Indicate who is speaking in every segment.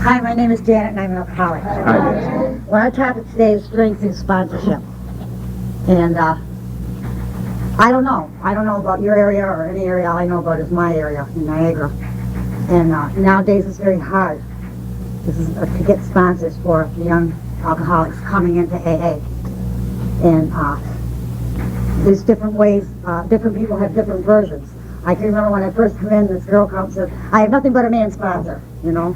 Speaker 1: Hi, my name is Janet and I'm an alcoholic.
Speaker 2: Hi, Janet.
Speaker 1: Well, our topic today is strength through sponsorship. And I don't know. I don't know about your area or any area. All I know about is my area in Niagara. And nowadays it's very hard. This is to get sponsors for the young alcoholics coming into AA. And there's different ways. Different people have different versions. I can remember when I first came in, this girl comes and said, I have nothing but a man sponsor, you know.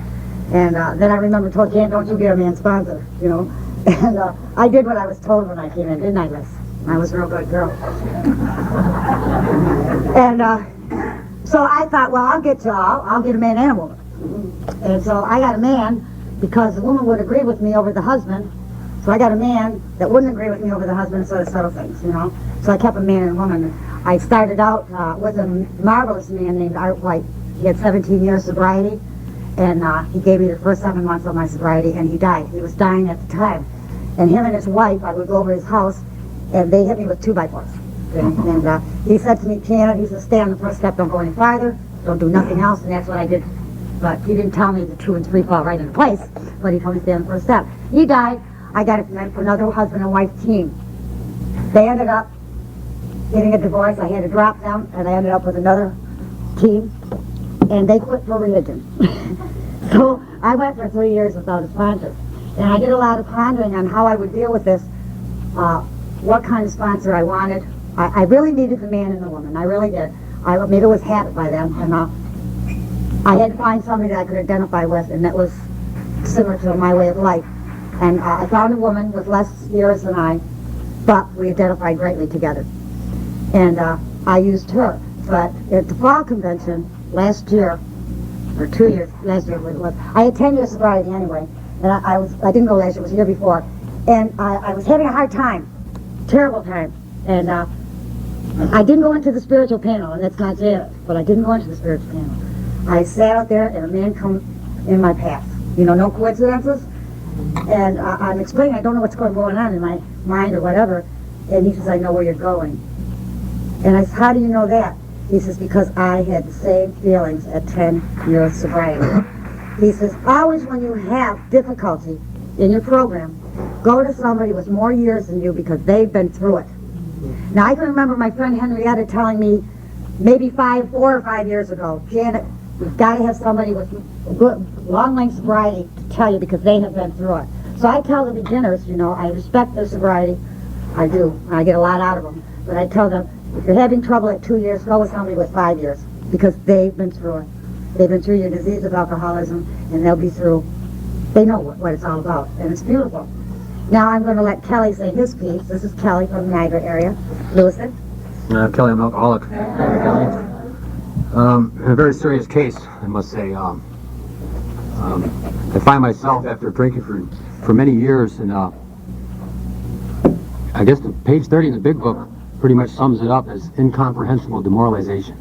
Speaker 1: And then I remember told Jan, don't you get a man sponsor, you know. And I did what I was told when I came in, didn't I, Liz? I was a real good girl. And so I thought, well, I'll get a man and a woman. And so I got a man because the woman would agree with me over the husband. So I got a man that wouldn't agree with me over the husband, so to settle things, you know. So I kept a man and a woman. I started out with a marvelous man named Art White. He had 17 years sobriety, and he gave me the first 7 months of my sobriety, and he died. He was dying at the time. And him and his wife, I would go over his house, and they hit me with 2x4s. And he said to me, Janet, he said, stay on the first step, don't go any farther, don't do nothing else, and that's what I did. But he didn't tell me the 2 and 3 fall right into place, but he told me to stay on the first step. He died. I got it for another husband and wife team. They ended up getting a divorce. I had to drop them, and I ended up with another team, and they quit for religion. So I went for 3 years without a sponsor. And I did a lot of pondering on how I would deal with this, what kind of sponsor I wanted. I really needed the man and the woman. I really did. Maybe it was habit by then, and I had to find somebody that I could identify with, and that was similar to my way of life. And I found a woman with less years than I, but we identified greatly together. And I used her. But at the fall convention last year, or 2 years, last year it was, I had 10 years sobriety anyway, and I didn't go last year, it was the year before. And I was having a hard time, terrible time. And I didn't go into the spiritual panel, and that's not Janet, but I didn't go into the spiritual panel. I sat out there, and a man come in my path. You know, no coincidences. And I'm explaining, I don't know what's going on in my mind or whatever. And he says, I know where you're going. And I said, how do you know that? He says, because I had the same feelings at 10 years sobriety. He says, always when you have difficulty in your program, go to somebody with more years than you because they've been through it. Now I can remember my friend Henrietta telling me maybe 4 or 5 years ago, Janet, you've got to have somebody with good, long-length sobriety to tell you because they have been through it. So I tell the beginners, you know, I respect their sobriety. I do. I get a lot out of them. But I tell them, if you're having trouble at 2 years, go with somebody with 5 years because they've been through it. They've been through your disease of alcoholism, and they'll be through. They know what it's all about, and it's beautiful. Now I'm going to let Kelly say his piece. This is Kelly from the Niagara area. Lewiston.
Speaker 2: Kelly, I'm an alcoholic. A very serious case, I must say. I find myself after drinking for many years, and I guess the page 30 in the big book pretty much sums it up as incomprehensible demoralization.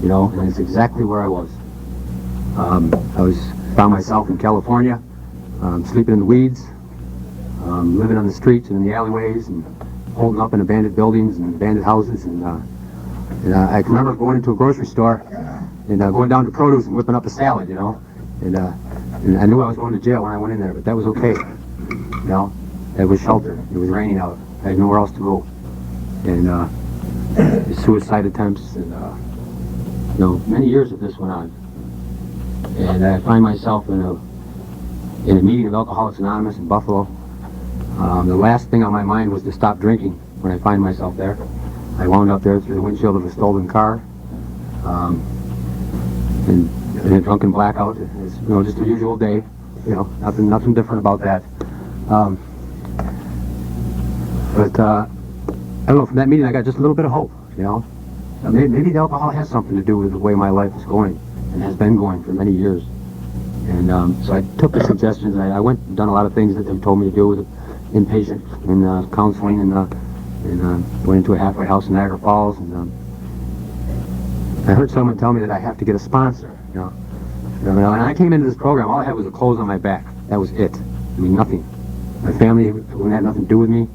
Speaker 2: You know, and it's exactly where I was. Found myself in California, sleeping in the weeds, living on the streets and in the alleyways, and holding up in abandoned buildings and abandoned houses. And I can remember going into a grocery store and going down to produce and whipping up a salad, you know. And I knew I was going to jail when I went in there, but that was okay. You know, it was shelter. It was raining out. I had nowhere else to go. And suicide attempts and you know, many years of this went on. And I find myself in a meeting of Alcoholics Anonymous in Buffalo. The last thing on my mind was to stop drinking when I find myself there. I wound up there through the windshield of a stolen car, in a drunken blackout. It's, you know, just a usual day. You know, nothing different about that. But I don't know. From that meeting, I got just a little bit of hope. You know, maybe the alcohol has something to do with the way my life is going and has been going for many years. And so I took the suggestions. And I went and done a lot of things that they told me to do with inpatient and counseling, and went into a halfway house in Niagara Falls. And I heard someone tell me that I have to get a sponsor. You know, when I came into this program, all I had was the clothes on my back. That was it. I mean, nothing. My family had nothing to do with me.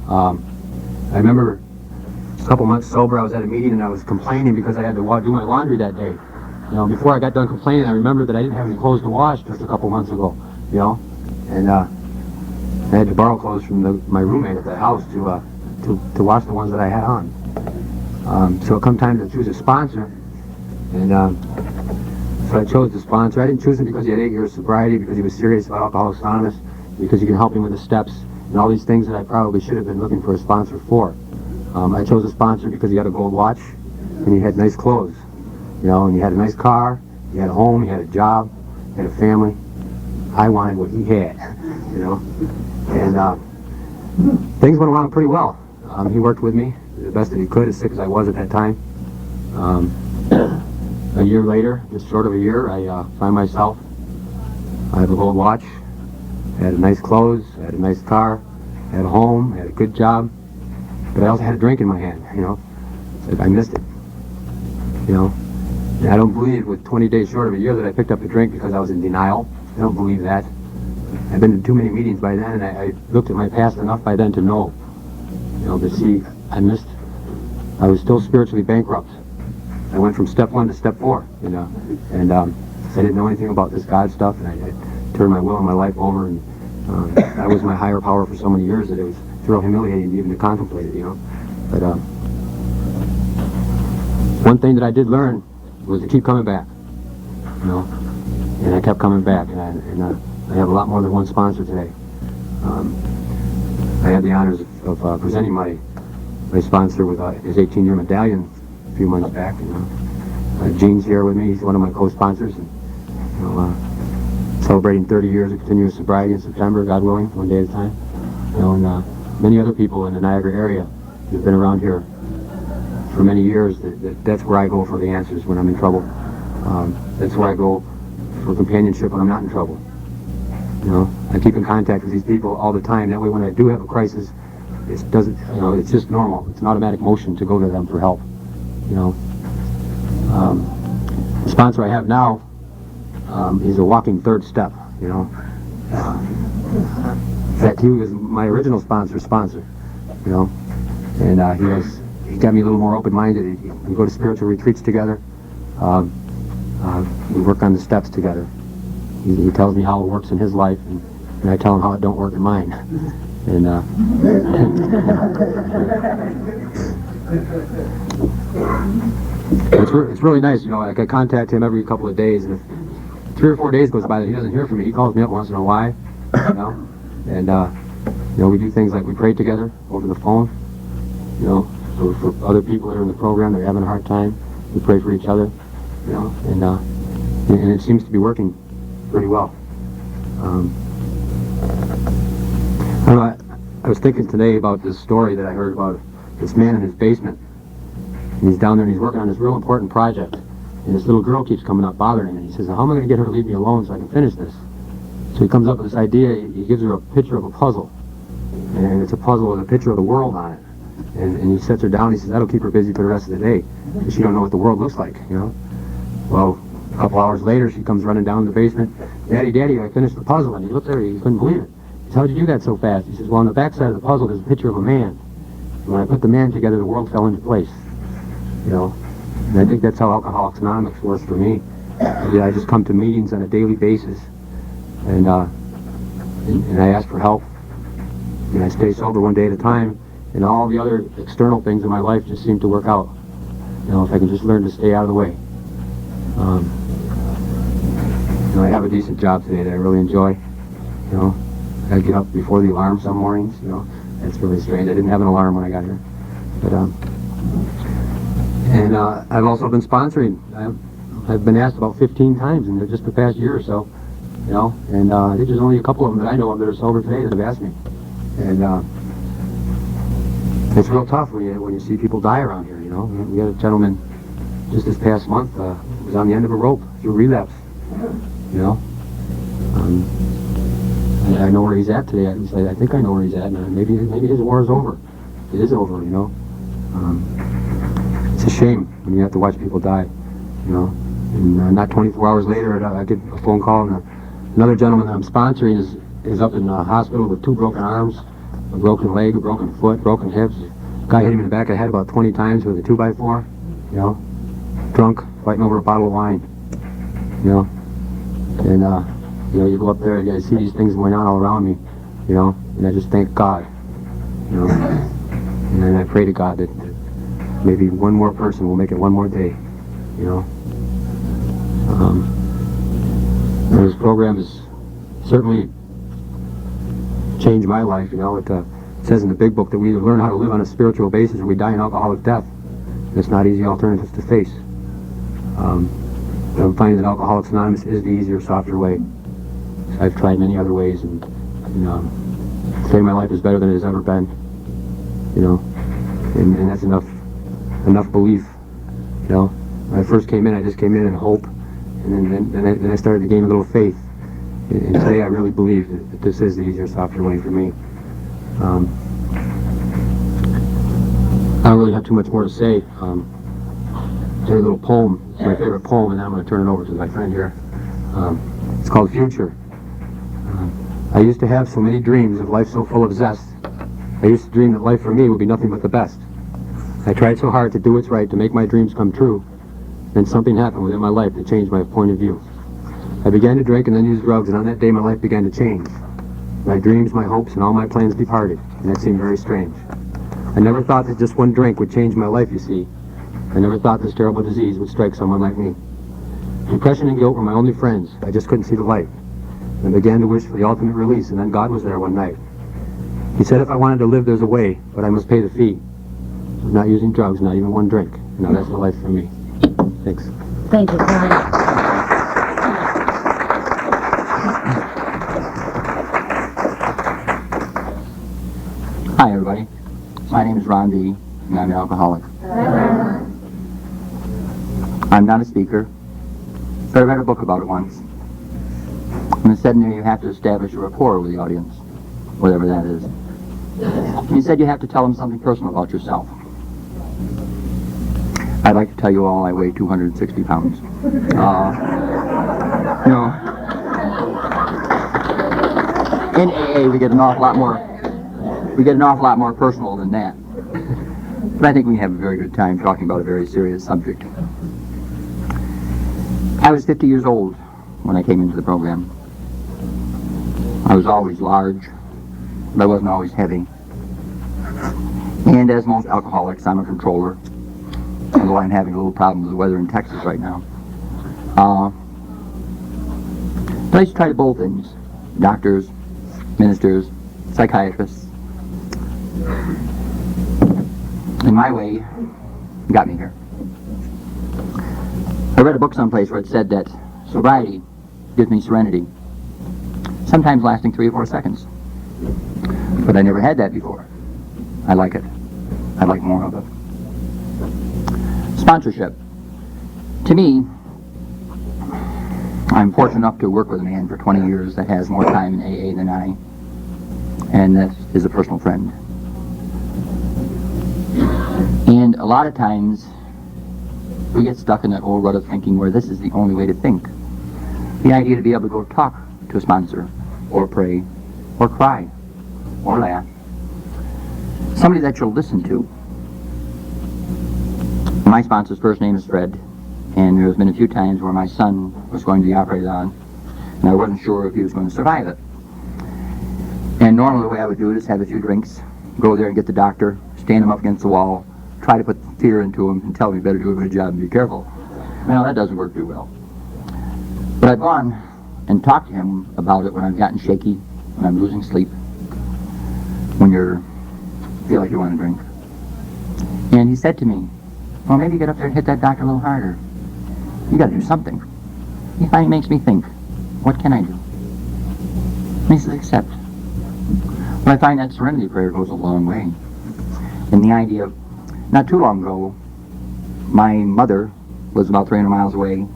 Speaker 2: I remember a couple months sober, I was at a meeting and I was complaining because I had to do my laundry that day. You know, before I got done complaining, I remembered that I didn't have any clothes to wash just a couple months ago, you know, and I had to borrow clothes from my roommate at the house to wash the ones that I had on. So it come time to choose a sponsor, and so I chose the sponsor. I didn't choose him because he had 8 years sobriety, because he was serious about Alcoholics Anonymous, because he could help me with the steps and all these things that I probably should have been looking for a sponsor for. I chose a sponsor because he had a gold watch and he had nice clothes, you know, and he had a nice car, he had a home, he had a job, he had a family. I wanted what he had, you know, and things went along pretty well. He worked with me the best that he could, as sick as I was at that time. A year later, just short of a year, I find myself, I have a gold watch, I had nice clothes, I had a nice car, I had a home, I had a good job, but I also had a drink in my hand, you know. I missed it, you know. And I don't believe with 20 days short of a year that I picked up a drink because I was in denial. I don't believe that. I've been to too many meetings by then, and I looked at my past enough by then to know, you know, to see I was still spiritually bankrupt. I went from step 1 to step 4, you know, and I didn't know anything about this God stuff, and I turned my will and my life over, and I was my higher power for so many years that it was real humiliating even to contemplate it, you know. But one thing that I did learn was to keep coming back, you know, and I kept coming back, and I have a lot more than one sponsor today. I had the honors of presenting my sponsor with his 18-year medallion a few months back. You know, Gene's here with me. He's one of my co-sponsors, and you know, celebrating 30 years of continuous sobriety in September, God willing, one day at a time. You know, and many other people in the Niagara area who've been around here for many years. That's where I go for the answers when I'm in trouble. That's where I go for companionship when I'm not in trouble. You know, I keep in contact with these people all the time. That way, when I do have a crisis, it doesn't. You know, it's just normal. It's an automatic motion to go to them for help. You know, the sponsor I have now is a walking third step. You know, in fact, he was my original sponsor. You know, and he got me a little more open-minded. We go to spiritual retreats together. We work on the steps together. He tells me how it works in his life, and I tell him how it don't work in mine. And it's really nice, you know. Like I contact him every couple of days, and if 3 or 4 days goes by that he doesn't hear from me, he calls me up once in a while, you know. And you know, we do things like we pray together over the phone, you know, for other people that are in the program that are having a hard time. We pray for each other, you know, and it seems to be working pretty well. I was thinking today about this story that I heard about this man in his basement. And he's down there and he's working on this real important project. And this little girl keeps coming up bothering him. And he says, how am I going to get her to leave me alone so I can finish this? So he comes up with this idea. He gives her a picture of a puzzle. And it's a puzzle with a picture of the world on it. And he sets her down. He says, that'll keep her busy for the rest of the day. Because she don't know what the world looks like, you know. Well, a couple hours later, she comes running down the basement. Daddy, I finished the puzzle. And he looked at her, he couldn't believe it. He says, how'd you do that so fast? He says, well, on the back side of the puzzle, there's a picture of a man. And when I put the man together, the world fell into place. You know, and I think that's how Alcoholics Anonymous works for me. I just come to meetings on a daily basis, and I ask for help, and I stay sober one day at a time, and all the other external things in my life just seem to work out. You know, if I can just learn to stay out of the way. You know, I have a decent job today that I really enjoy. You know, I get up before the alarm some mornings. You know, that's really strange. I didn't have an alarm when I got here, but and I've also been sponsoring. I've been asked about 15 times in just the past year or so, you know, and I think there's only a couple of them that I know of that are sober today that have asked me. And it's real tough when you see people die around here, you know. We had a gentleman just this past month was on the end of a rope through relapse, you know. I know where he's at today. At least I think I know where he's at. And maybe his war is over. It is over, you know. It's a shame when you have to watch people die, you know. And not 24 hours later, I get a phone call, and another gentleman that I'm sponsoring is up in the hospital with 2 broken arms, a broken leg, a broken foot, broken hips. A guy hit him in the back of the head about 20 times with a 2x4, you know, drunk, fighting over a bottle of wine. you know, and you know, you go up there and you see these things going on all around me, you know, and I just thank God, you know, and then I pray to God that maybe one more person will make it one more day, you know. This program has certainly changed my life, you know. It says in the big book that we either learn how to live on a spiritual basis or we die an alcoholic death. And it's not easy alternatives to face. I'm finding that Alcoholics Anonymous is the easier, softer way. I've tried many other ways, and say my life is better than it has ever been, you know, and that's enough belief, you know. When I first came in, I just came in hope, and then I started to gain a little faith, and today I really believe that this is the easier, softer way for me. I don't really have too much more to say. It's a little poem. It's my favorite poem, and then I'm going to turn it over to my friend here. It's called Future. I used to have so many dreams of life so full of zest. I used to dream that life for me would be nothing but the best. I tried so hard to do what's right, to make my dreams come true. Then something happened within my life that changed my point of view. I began to drink and then use drugs, and on that day my life began to change. My dreams, my hopes, and all my plans departed, and that seemed very strange. I never thought that just one drink would change my life, you see. I never thought this terrible disease would strike someone like me. Depression and guilt were my only friends. I just couldn't see the light. I began to wish for the ultimate release, and then God was there one night. He said if I wanted to live, there's a way, but I must pay the fee. Not using drugs, not even one drink. Now that's the life for me. Thanks.
Speaker 1: Thank you, Tom.
Speaker 3: Hi, everybody. My name is Ron B., and I'm an alcoholic. I'm not a speaker, but I read a book about it once. And it said in there you have to establish a rapport with the audience, whatever that is. And he said you have to tell them something personal about yourself. I'd like to tell you all I weigh 260 pounds. In AA we get an awful lot more personal than that. But I think we have a very good time talking about a very serious subject. I was 50 years old when I came into the program. I was always large, but I wasn't always heavy. And as most alcoholics, I'm a controller, although I'm having a little problem with the weather in Texas right now. But I used to try to bowl things. Doctors, ministers, psychiatrists. In my way, got me here. I read a book someplace where it said that sobriety gives me serenity, sometimes lasting 3 or 4 seconds. But I never had that before. I like it. I'd like more of it. Sponsorship. To me, I'm fortunate enough to work with a man for 20 years that has more time in AA than I, and that is a personal friend. And a lot of times, we get stuck in that old rut of thinking where this is the only way to think. The idea to be able to go talk to a sponsor, or pray, or cry, or laugh. Somebody that you'll listen to. My sponsor's first name is Fred, and there's been a few times where my son was going to be operated on, and I wasn't sure if he was going to survive it. And normally the way I would do it is have a few drinks, go there and get the doctor, stand him up against the wall, try to put fear into him and tell him he better do a good job and be careful. Well, that doesn't work too well. But I've gone and talked to him about it when I've gotten shaky, when I'm losing sleep, when you feel like you want to drink. And he said to me, well, maybe get up there and hit that doctor a little harder. You got to do something. He finally makes me think, what can I do? And he says, accept. Well, I find that serenity prayer goes a long way. And the idea of, not too long ago, my mother was about 300 miles away,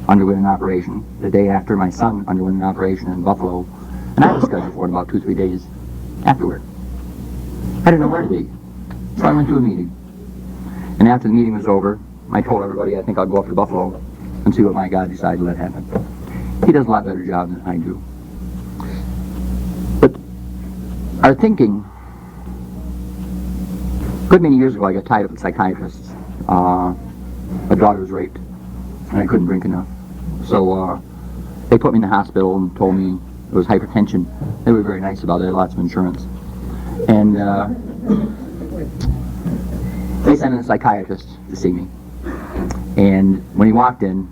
Speaker 3: underwent an operation. The day after, my son underwent an operation in Buffalo, and I was scheduled for it about 2-3 days afterward. I didn't know where to be, so I went to a meeting. And after the meeting was over, I told everybody I think I'll go up to Buffalo and see what my God decides to let happen. He does a lot better job than I do. But our thinking, a good many years ago I got tied up with psychiatrists. A daughter was raped, and I couldn't drink enough. So they put me in the hospital and told me it was hypertension. They were very nice about it, lots of insurance. And they sent in a psychiatrist to see me. And when he walked in,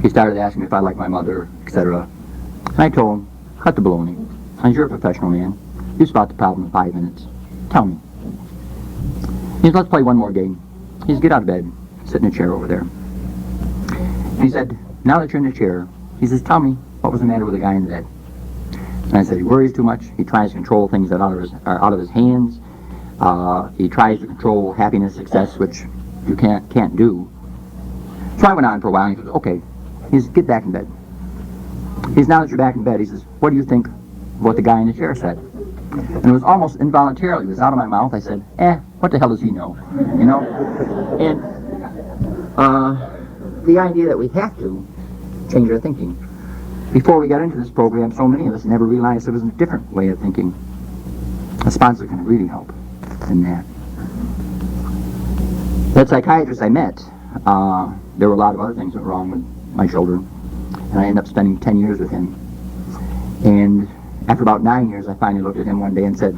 Speaker 3: he started asking me if I liked my mother, etc. And I told him, cut the baloney. You're a professional man. You spot the problem in 5 minutes. Tell me. He said, let's play one more game. He said, get out of bed. Sit in a chair over there. And he said, now that you're in the chair, he says, tell me what was the matter with the guy in the bed. And I said, he worries too much. He tries to control things that are out of his hands. He tries to control happiness, success, which you can't do. So I went on for a while, and he goes, okay. He says, get back in bed. He says, now that you're back in bed, he says, what do you think of what the guy in the chair said? And it was almost involuntarily. It was out of my mouth. I said, what the hell does he know? You know? And the idea that we have to change our thinking. Before we got into this program, so many of us never realized there was a different way of thinking. A sponsor can really help in that. That psychiatrist I met, there were a lot of other things that were wrong with my children, and I ended up spending 10 years with him. And after about 9 years, I finally looked at him one day and said,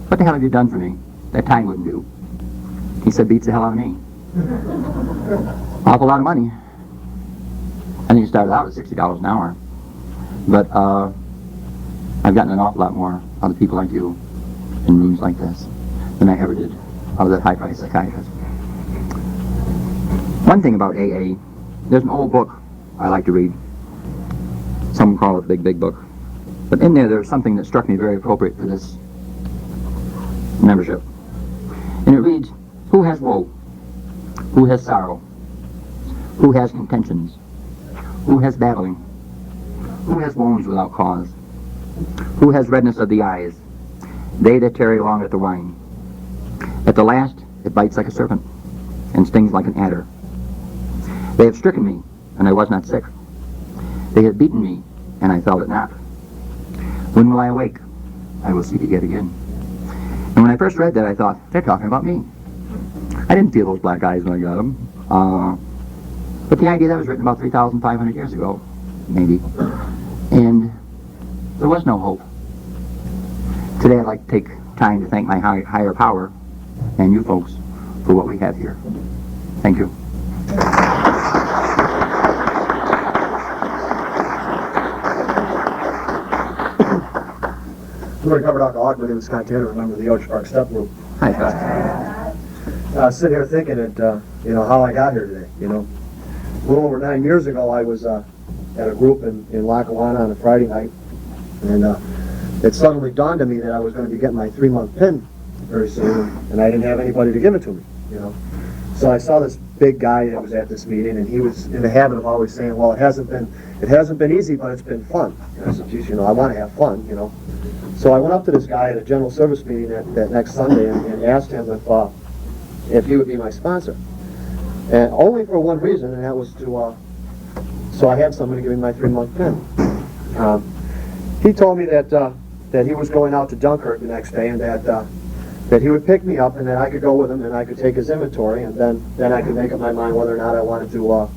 Speaker 3: what the hell have you done for me? That time wouldn't do. He said, beats the hell out of me. Awful lot of money. I think it started out at $60 an hour. But I've gotten an awful lot more out of people like you in rooms like this than I ever did out of that high-priced psychiatrist. One thing about AA, there's an old book I like to read. Some call it the Big Big Book. But in there's something that struck me very appropriate for this membership. And it reads, who has woe? Who has sorrow? Who has contentions? Who has battling? Who has wounds without cause? Who has redness of the eyes? They that tarry long at the wine. At the last, it bites like a serpent, and stings like an adder. They have stricken me, and I was not sick. They have beaten me, and I felt it not. When will I awake? I will seek it yet again. And when I first read that, I thought, they're talking about me. I didn't feel those black eyes when I got them. But the idea that was written about 3,500 years ago, maybe. And there was no hope. Today I'd like to take time to thank my higher power and you folks for what we have here. Thank you.
Speaker 4: I'm a recovered alcoholic. My name is Scott Tanner. I'm a member of the Ocean Park Step Group.
Speaker 3: Hi, Scott.
Speaker 4: Sitting here thinking that, how I got here today, A little over 9 years ago, I was at a group in Lackawanna on a Friday night, and it suddenly dawned on me that I was going to be getting my 3-month PIN very soon, and I didn't have anybody to give it to me, So I saw this big guy that was at this meeting, and he was in the habit of always saying, well, it hasn't been easy, but it's been fun. And I said, geez, I want to have fun, So I went up to this guy at a general service meeting that next Sunday and asked him if he would be my sponsor. And only for one reason, and that was so I had somebody give me my 3-month PIN. He told me that he was going out to Dunkirk the next day, and that he would pick me up, and that I could go with him, and I could take his inventory, and then I could make up my mind whether or not I wanted to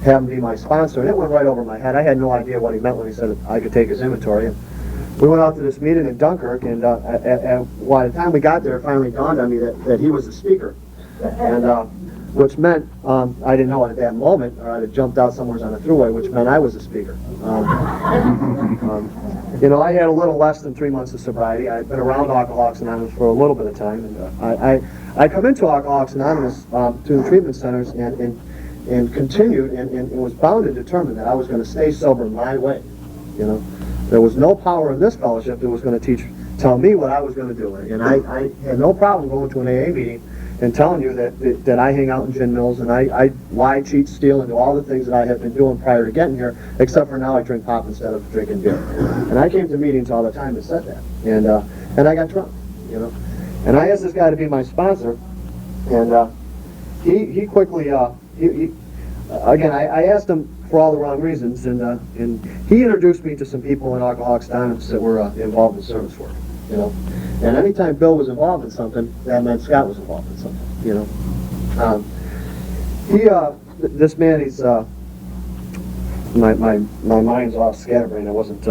Speaker 4: have him be my sponsor. And it went right over my head. I had no idea what he meant when he said I could take his inventory. And we went out to this meeting in Dunkirk, and by the time we got there, it finally dawned on me that he was the speaker. And which meant, I didn't know it at that moment, or I'd have jumped out somewhere on the thruway, which meant I was the speaker. I had a little less than 3 months of sobriety. I'd been around Alcoholics Anonymous for a little bit of time, and I come into Alcoholics Anonymous to the treatment centers and continued and was bound and determined that I was going to stay sober my way. There was no power in this fellowship that was going to tell me what I was going to do. And I had no problem going to an AA meeting and telling you that I hang out in gin mills and I lie, cheat, steal, and do all the things that I have been doing prior to getting here, except for now I drink pop instead of drinking beer. And I came to meetings all the time and said that. And I got drunk, And I asked this guy to be my sponsor, and he quickly, again, I asked him for all the wrong reasons, and he introduced me to some people in Alcoholics Anonymous that were involved in service work, And anytime Bill was involved in something, that meant Scott was involved in something, This man, my mind's off scatterbrained. I wasn't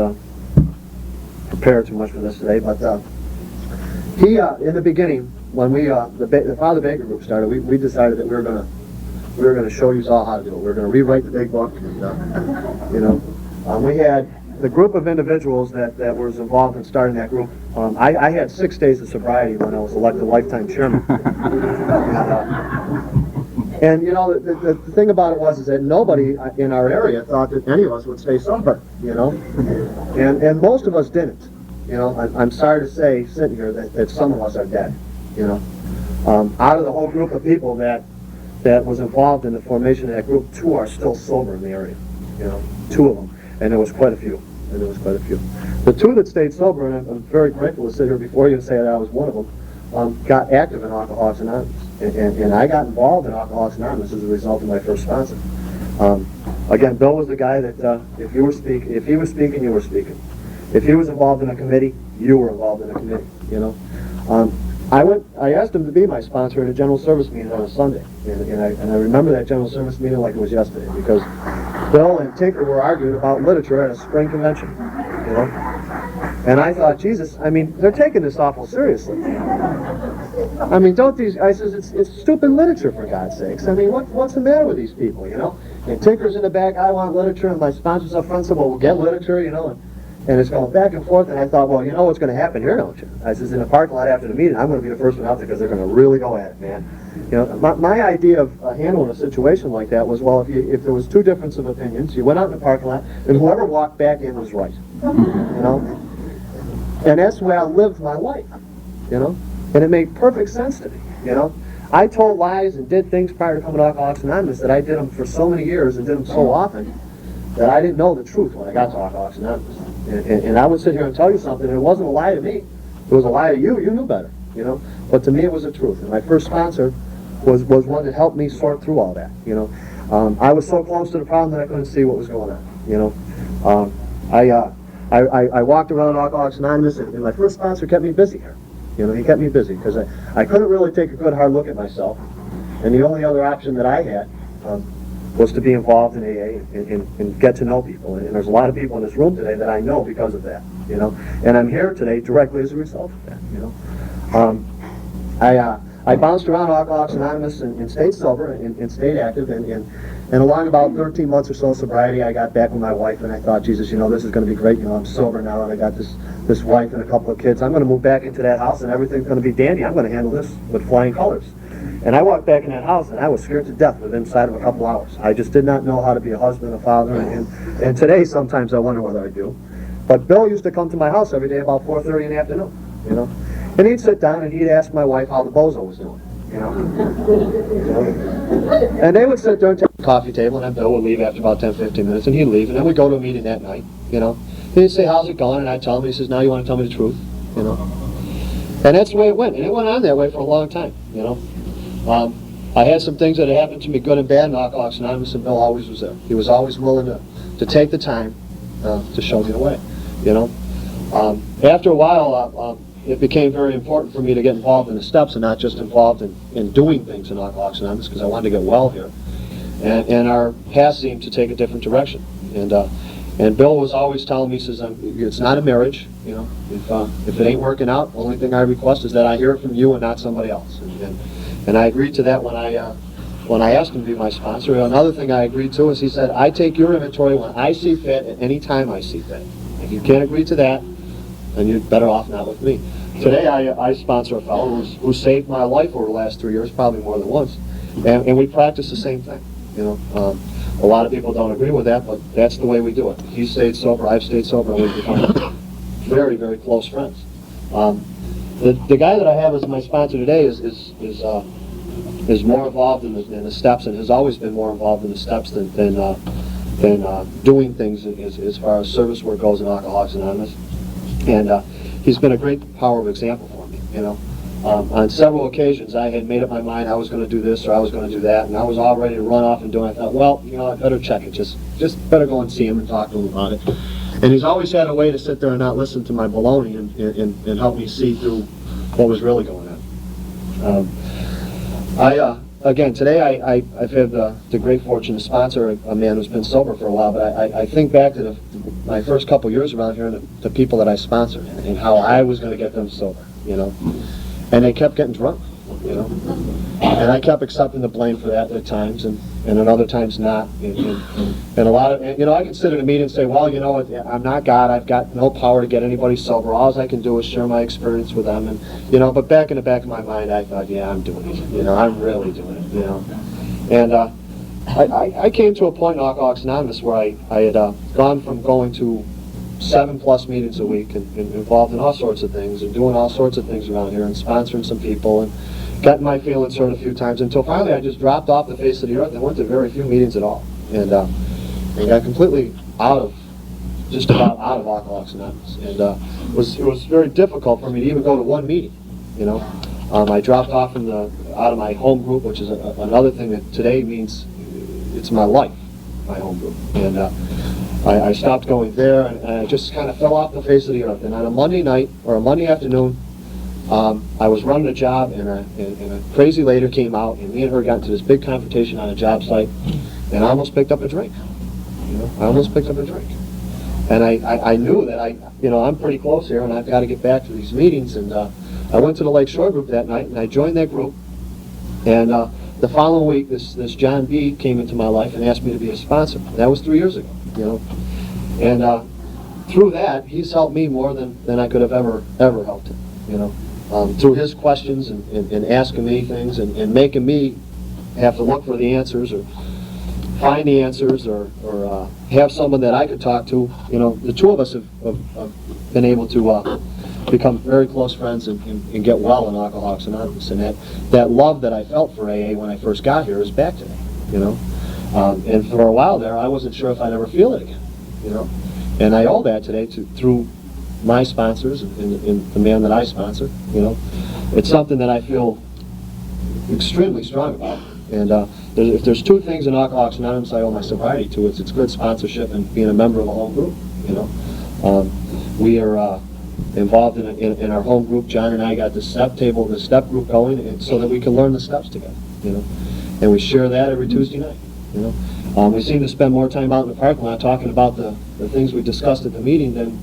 Speaker 4: prepared too much for this today, but he in the beginning, when we the Father Baker group started, we decided that we were gonna show you all how to do it. We were gonna rewrite the big book, and you know, we had the group of individuals that was involved in starting that group. I had 6 days of sobriety when I was elected lifetime chairman. And you know, the thing about it was is that nobody in our area thought that any of us would stay sober, you know, and most of us didn't. You know, I'm sorry to say, sitting here, that some of us are dead. You know, out of the whole group of people that was involved in the formation of that group, 2 are still sober in the area. You know, 2 of them, and there was quite a few. The 2 that stayed sober, and I'm very grateful to sit here before you and say that I was one of them, got active in Alcoholics Anonymous. And I got involved in Alcoholics Anonymous as a result of my first sponsor. Again, Bill was the guy that if he was speaking, you were speaking. If he was involved in a committee, you were involved in a committee. You know, I asked him to be my sponsor at a general service meeting on a Sunday, and I remember that general service meeting like it was yesterday, because Bill and Tinker were arguing about literature at a spring convention. You know, and I thought, Jesus, I mean, they're taking this awful seriously. I mean, don't these, I says, it's stupid literature, for God's sakes. I mean, what's the matter with these people, you know? And Tinker's in the back, I want literature, and my sponsors up front said, well, we'll get literature, you know, and it's going back and forth, and I thought, well, you know what's going to happen here, don't you? I says, in the parking lot after the meeting, I'm going to be the first one out there, because they're going to really go at it, man. You know, my idea of handling a situation like that was, well, if there was 2 differences of opinions, you went out in the parking lot, and whoever walked back in was right, you know? And that's the way I lived my life, you know? And it made perfect sense to me, you know? I told lies and did things prior to coming to Alcoholics Anonymous that I did them for so many years and did them so often that I didn't know the truth when I got to Alcoholics Anonymous. And I would sit here and tell you something, and it wasn't a lie to me. It was a lie to you. You knew better, you know? But to me, it was the truth. And my first sponsor was one that helped me sort through all that, you know? I was so close to the problem that I couldn't see what was going on, you know? I walked around Alcoholics Anonymous, and my first sponsor kept me busy here. You know, he kept me busy, because I couldn't really take a good hard look at myself. And the only other option that I had was to be involved in AA and get to know people. And there's a lot of people in this room today that I know because of that, you know. And I'm here today directly as a result of that, you know. I bounced around Alcoholics Anonymous and stayed sober and stayed active. And along about 13 months or so of sobriety, I got back with my wife, and I thought, Jesus, you know, this is going to be great. You know, I'm sober now, and I got this wife and a couple of kids. I'm going to move back into that house, and everything's going to be dandy. I'm going to handle this with flying colors. And I walked back in that house, and I was scared to death within inside of a couple hours. I just did not know how to be a husband, a father, and today sometimes I wonder whether I do. But Bill used to come to my house every day about 4:30 in the afternoon, you know. And he'd sit down and he'd ask my wife how the bozo was doing, you know. And they would sit there and take the coffee table, and then Bill would leave after about 10, 15 minutes, and he'd leave, and then we'd go to a meeting that night, you know. And he'd say, how's it going? And I'd tell him, he says, now you want to tell me the truth, you know. And that's the way it went, and it went on that way for a long time, you know. I had some things that had happened to me, good and bad, in Alcoholics Anonymous, and Bill always was there. He was always willing to take the time to show me the way, you know. After a while, it became very important for me to get involved in the steps and not just involved in doing things in Alcoholics Anonymous, because I wanted to get well here. And our path seemed to take a different direction. And Bill was always telling me, he says, it's not a marriage, you know. If it ain't working out, the only thing I request is that I hear it from you and not somebody else. And I agreed to that when I asked him to be my sponsor. Another thing I agreed to is he said, I take your inventory when I see fit at any time I see fit. If you can't agree to that, then you're better off not with me. Today I sponsor a fellow who saved my life over the last 3 years, probably more than once. And we practice the same thing, you know. A lot of people don't agree with that, but that's the way we do it. He stayed sober, I've stayed sober, and we've become very, very close friends. The guy that I have as my sponsor today is more involved in the steps, and has always been more involved in the steps than doing things as far as service work goes in Alcoholics Anonymous. And he's been a great power of example for me, you know. On several occasions I had made up my mind I was going to do this or I was going to do that, and I was all ready to run off and do it. I thought, well, you know, I better check it, just better go and see him and talk to him about it. And he's always had a way to sit there and not listen to my baloney and help me see through what was really going on. again, today I've had the great fortune to sponsor a man who's been sober for a while, but I think back to my first couple years around here and the people that I sponsored and how I was going to get them sober, you know. And they kept getting drunk, you know. And I kept accepting the blame for that at times, and at other times not. And a lot of, you know, I can sit at a meeting and say, well, you know, I'm not God. I've got no power to get anybody sober. All I can do is share my experience with them. And, you know, but back in the back of my mind, I thought, yeah, I'm doing it. You know, I'm really doing it, you know. And I came to a point in Alcoholics Anonymous where I had gone from going to 7+ meetings a week and involved in all sorts of things and doing all sorts of things around here and sponsoring some people and gotten my feelings hurt a few times until finally I just dropped off the face of the earth and went to very few meetings at all. And got completely just about out of Alcoholics Anonymous. And it was very difficult for me to even go to one meeting, you know. I dropped off out of my home group, which is another thing that today means it's my life, my home group. And I stopped going there, and I just kind of fell off the face of the earth. And on a Monday night, or a Monday afternoon, I was running a job, and a crazy lady came out, and me and her got into this big confrontation on a job site, and I almost picked up a drink. You know, I almost picked up a drink. And I knew that I'm pretty close here, and I've got to get back to these meetings. And I went to the Lake Shore group that night, and I joined that group. And the following week, this John B. came into my life and asked me to be a sponsor. That was 3 years ago, you know. And through that, he's helped me more than I could have ever helped him, you know. Through his questions and asking me things and making me have to look for the answers or find the answers or have someone that I could talk to. You know, the two of us have been able to become very close friends and get well in Alcoholics Anonymous. And that love that I felt for AA when I first got here is back today, you know. And for a while there, I wasn't sure if I'd ever feel it again, you know. And I owe that today through my sponsors and the man that I sponsor, you know. It's something that I feel extremely strong about. And if there's two things in Alcoholics Anonymous I owe my sobriety to, it's good sponsorship and being a member of a home group, you know. We are involved in our home group. John and I got the step table, the step group going, and so that we can learn the steps together, you know. And we share that every Tuesday night, you know. We seem to spend more time out in the parking lot talking about the things we discussed at the meeting than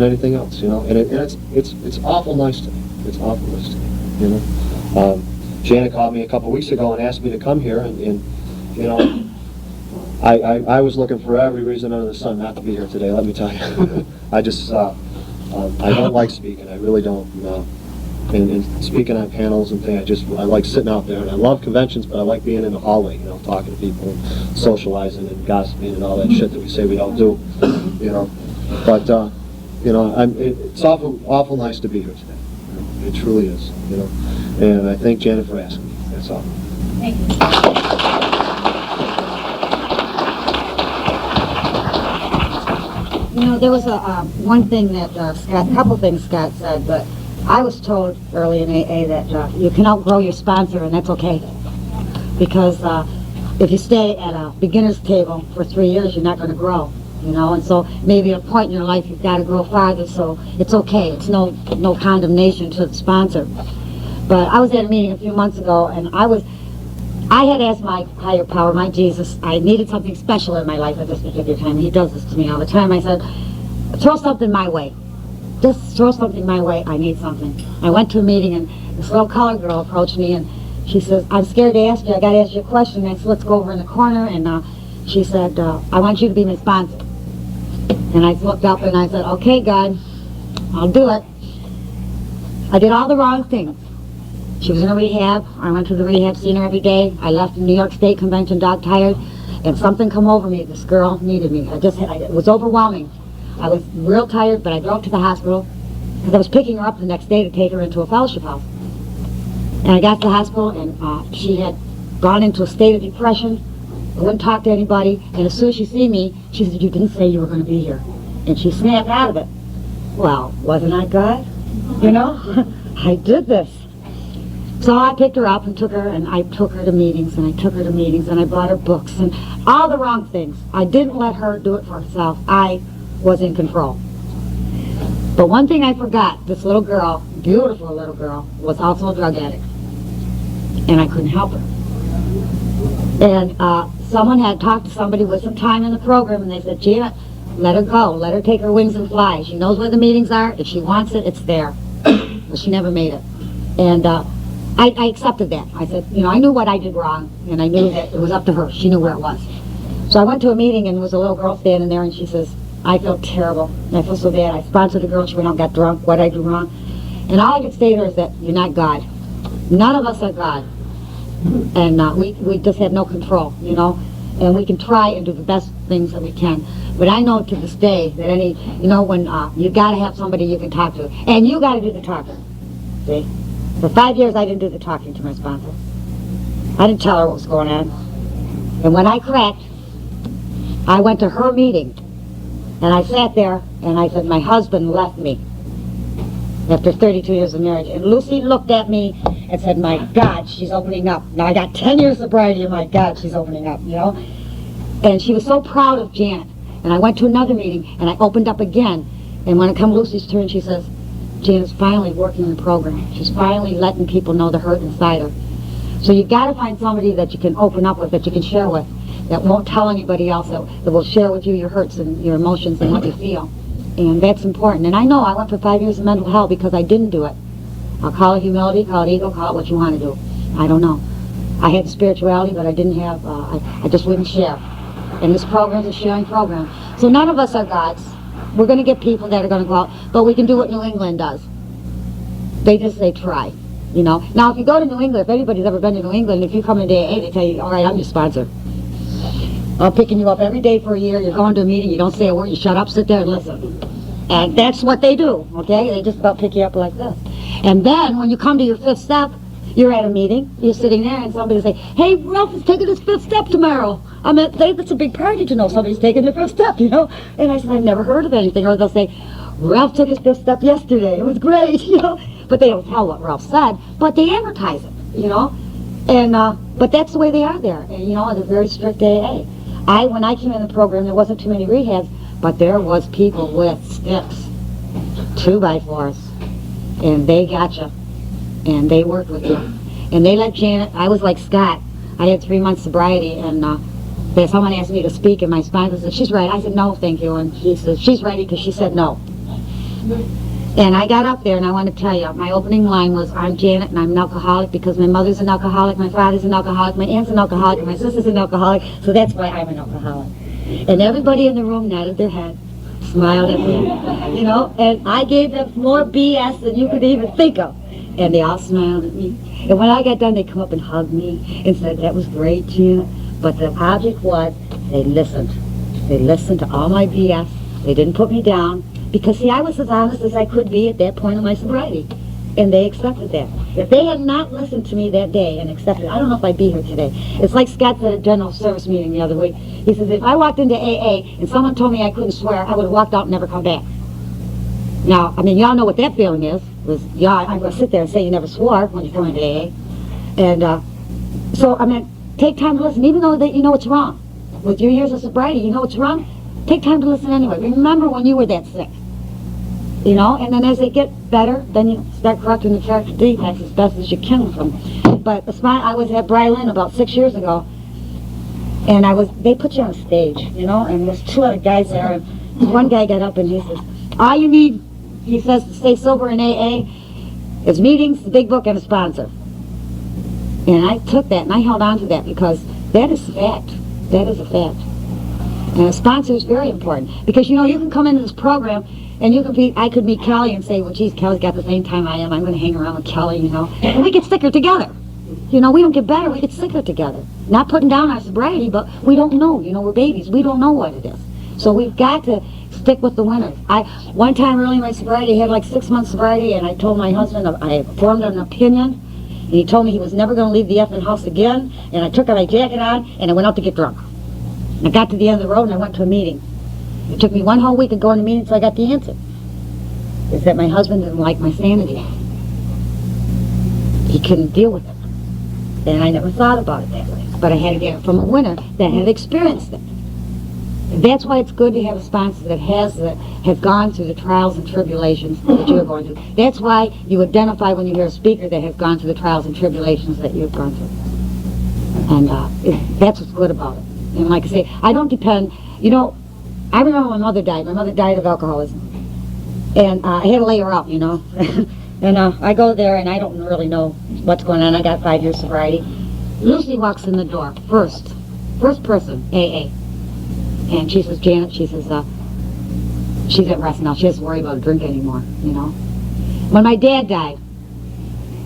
Speaker 4: anything else, you know. And it's awful nice to me. It's awful nice to me, you know. Janet called me a couple weeks ago and asked me to come here, and you know, I was looking for every reason under the sun not to be here today. Let me tell you, I just I don't like speaking. I really don't. And speaking on panels and things, I like sitting out there, and I love conventions, but I like being in the hallway, you know, talking to people, and socializing and gossiping and all that shit that we say we don't do, you know. But you know, it's awful nice to be here today. You know, it truly is, you know. And I thank Janet for asking me. That's all.
Speaker 1: Thank you. You know, there was one thing that a couple things Scott said, but I was told early in AA that you can outgrow your sponsor, and that's okay. Because if you stay at a beginner's table for 3 years, you're not going to grow, you know. And so maybe at a point in your life you've got to grow farther, so it's okay. It's no condemnation to the sponsor. But I was at a meeting a few months ago, and I had asked my higher power, my Jesus, I needed something special in my life at this particular time. He does this to me all the time. I said, throw something my way. Just throw something my way. I need something. I went to a meeting, and this little colored girl approached me, and she says, I'm scared to ask you. I got to ask you a question. I said, let's go over in the corner. And she said, I want you to be my sponsor. And I looked up, and I said, okay, God, I'll do it. I did all the wrong things. She was in a rehab. I went to the rehab, seen her every day. I left the New York State Convention dog-tired, and something come over me. This girl needed me. It was overwhelming. I was real tired, but I drove to the hospital because I was picking her up the next day to take her into a fellowship house. And I got to the hospital, and she had gone into a state of depression, wouldn't talk to anybody, and as soon as she see me, she said, you didn't say you were going to be here. And she snapped out of it. Well, wasn't I God? You know? I did this. So I picked her up and took her to meetings, and I took her to meetings, and I brought her books, and all the wrong things. I didn't let her do it for herself. I was in control. But one thing I forgot, this little girl, beautiful little girl, was also a drug addict. And I couldn't help her. And someone had talked to somebody with some time in the program, and they said, Janet, let her go. Let her take her wings and fly. She knows where the meetings are. If she wants it, it's there. But she never made it. And I accepted that. I said, you know, I knew what I did wrong, and I knew that it was up to her. She knew where it was. So I went to a meeting, and there was a little girl standing there, and she says, I feel terrible. And I feel so bad. I sponsored a girl. She went out and got drunk. What did I do wrong? And all I could say to her is that you're not God. None of us are God. And we just have no control, you know. And we can try and do the best things that we can. But I know to this day that when you got to have somebody you can talk to. And you got to do the talking. See? For 5 years, I didn't do the talking to my sponsor. I didn't tell her what was going on. And when I cracked, I went to her meeting. And I sat there, and I said, my husband left me after 32 years of marriage. And Lucy looked at me and said, my God, she's opening up. Now, I got 10 years sobriety, and my God, she's opening up, you know? And she was so proud of Janet. And I went to another meeting, and I opened up again. And when it come Lucy's turn, she says, Janet's finally working the program. She's finally letting people know the hurt inside her. So you've got to find somebody that you can open up with, that you can share with, that won't tell anybody else, that will share with you your hurts and your emotions and what you feel. And that's important. And I know I went for 5 years of mental health because I didn't do it. I'll call it humility, call it ego, call it what you want to do. I don't know. I had spirituality, but I didn't have, I just wouldn't share. And this program is a sharing program. So none of us are gods. We're going to get people that are going to go out, but we can do what New England does. They try, you know. Now, if you go to New England, if anybody's ever been to New England, if you come into AA, they tell you, all right, I'm your sponsor. I'm picking you up every day for a year. You're going to a meeting. You don't say a word. You shut up, sit there, and listen. And that's what they do, okay? They just about pick you up like this. And then when you come to your fifth step, you're at a meeting. You're sitting there, and somebody will say, hey, Ralph is taking his fifth step tomorrow. I mean, that's a big party to know somebody's taking their fifth step, you know? And I said, I've never heard of anything. Or they'll say, Ralph took his fifth step yesterday. It was great, you know? But they don't tell what Ralph said, but they advertise it, you know? And, but that's the way they are there. And, you know, they're very strict AA. When I came in the program, there wasn't too many rehabs, but there was people with sticks, 2x4s, and they got you, and they worked with you. And they let Janet, I was like Scott. I had 3 months sobriety, and someone asked me to speak, and my sponsor said, she's right. I said, no, thank you. And she said, she's ready because she said no. And I got up there, and I want to tell you, my opening line was, I'm Janet, and I'm an alcoholic because my mother's an alcoholic, my father's an alcoholic, my aunt's an alcoholic, and my sister's an alcoholic, so that's why I'm an alcoholic. And everybody in the room nodded their head, smiled at me, you know, and I gave them more BS than you could even think of. And they all smiled at me. And when I got done, they come up and hugged me and said, that was great, Janet. But the object was, they listened. They listened to all my BS. They didn't put me down. Because, see, I was as honest as I could be at that point of my sobriety. And they accepted that. If they had not listened to me that day and accepted it, I don't know if I'd be here today. It's like Scott said at a general service meeting the other week. He says, if I walked into AA and someone told me I couldn't swear, I would have walked out and never come back. Now, I mean, y'all know what that feeling is. I'm going to sit there and say you never swore when you come into AA. And so, I mean, take time to listen, even though that you know it's wrong. With your years of sobriety, you know it's wrong. Take time to listen anyway. Remember when you were that sick. You know, and then as they get better, then you start correcting the character defects as best as you can with them. But I was at Brylin about 6 years ago, and they put you on stage, you know, and there's 2 other guys there, and one guy got up and he says, all you need, he says, to stay sober in AA is meetings, the big book, and a sponsor. And I took that and I held on to that because that is fact. That is a fact. And a sponsor is very important because, you know, you can come into this program and I could meet Kelly and say, well, geez, Kelly's got the same time I am. I'm going to hang around with Kelly, you know. And we get sicker together. You know, we don't get better. We get sicker together. Not putting down our sobriety, but we don't know. You know, we're babies. We don't know what it is. So we've got to stick with the winners. One time early in my sobriety, I had like 6 months sobriety, and I told my husband, I formed an opinion, and he told me he was never going to leave the effing house again, and I took my jacket on, and I went out to get drunk. I got to the end of the road, and I went to a meeting. It took me 1 whole week of going to meetings until I got the answer. Is that my husband didn't like my sanity. He couldn't deal with it. And I never thought about it that way. But I had to get it from a winner that had experienced it. And that's why it's good to have a sponsor that has gone through the trials and tribulations that you're going through. That's why you identify when you hear a speaker that has gone through the trials and tribulations that you've gone through. And that's what's good about it. And like I say, I don't depend, you know, I remember my mother died. My mother died of alcoholism. And I had to lay her out, you know. And I go there and I don't really know what's going on. I got 5 years sobriety. Lucy walks in the door, first person, AA. And she says, Janet, she says, she's at rest now. She doesn't worry about a drink anymore, you know. When my dad died,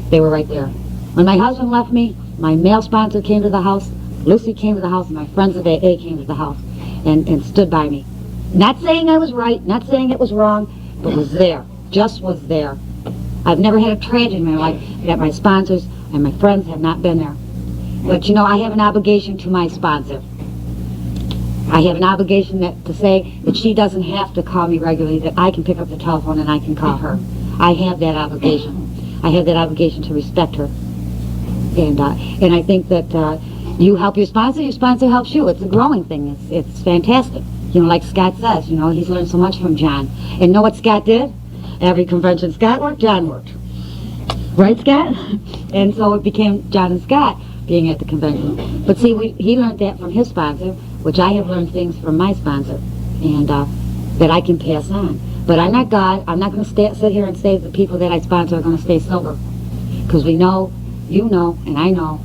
Speaker 1: they were right there. When my husband left me, my male sponsor came to the house, Lucy came to the house, and my friends at AA came to the house and stood by me. Not saying I was right, not saying it was wrong, but was there, just was there. I've never had a tragedy in my life that my sponsors and my friends have not been there. But you know, I have an obligation to my sponsor. I have an obligation to say that she doesn't have to call me regularly, that I can pick up the telephone and I can call her. I have that obligation. I have that obligation to respect her. And I think that you help your sponsor helps you. It's a growing thing. It's fantastic. You know, like Scott says, you know, he's learned so much from John. And know what Scott did? Every convention Scott worked, John worked. Right, Scott? And so it became John and Scott being at the convention. But see, he learned that from his sponsor, which I have learned things from my sponsor, and that I can pass on. But I'm not God. I'm not going to sit here and say the people that I sponsor are going to stay sober. Because we know, you know, and I know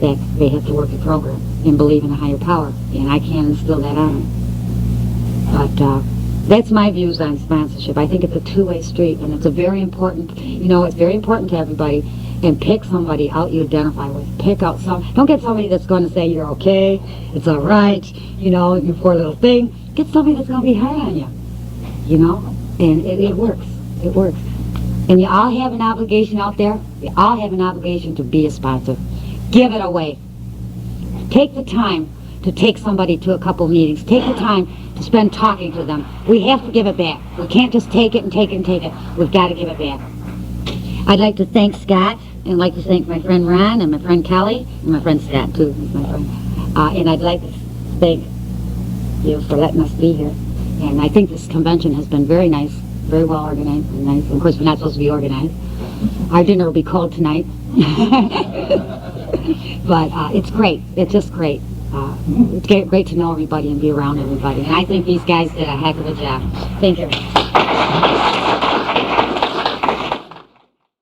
Speaker 1: that they have to work the program and believe in a higher power. And I can't instill that on them. But that's my views on sponsorship. I think it's a two-way street, and it's a very important, you know, it's very important to everybody. And pick somebody out you identify with. Pick out don't get somebody that's going to say you're okay, it's all right, you know, you poor little thing. Get somebody that's going to be hard on you, you know, and it works. It works. And you all have an obligation out there. You all have an obligation to be a sponsor. Give it away. Take the time to take somebody to a couple meetings. Take the time to spend talking to them. We have to give it back. We can't just take it and take it and take it. We've got to give it back. I'd like to thank Scott, and I'd like to thank my friend Ron, and my friend Kelly, and my friend Scott too, he's my friend. And I'd like to thank you for letting us be here. And I think this convention has been very nice, very well organized and nice. Of course, we're not supposed to be organized. Our dinner will be cold tonight. But it's great. It's just great. It's great to know everybody and be around everybody. And I think these guys did a heck of a job. Thank you.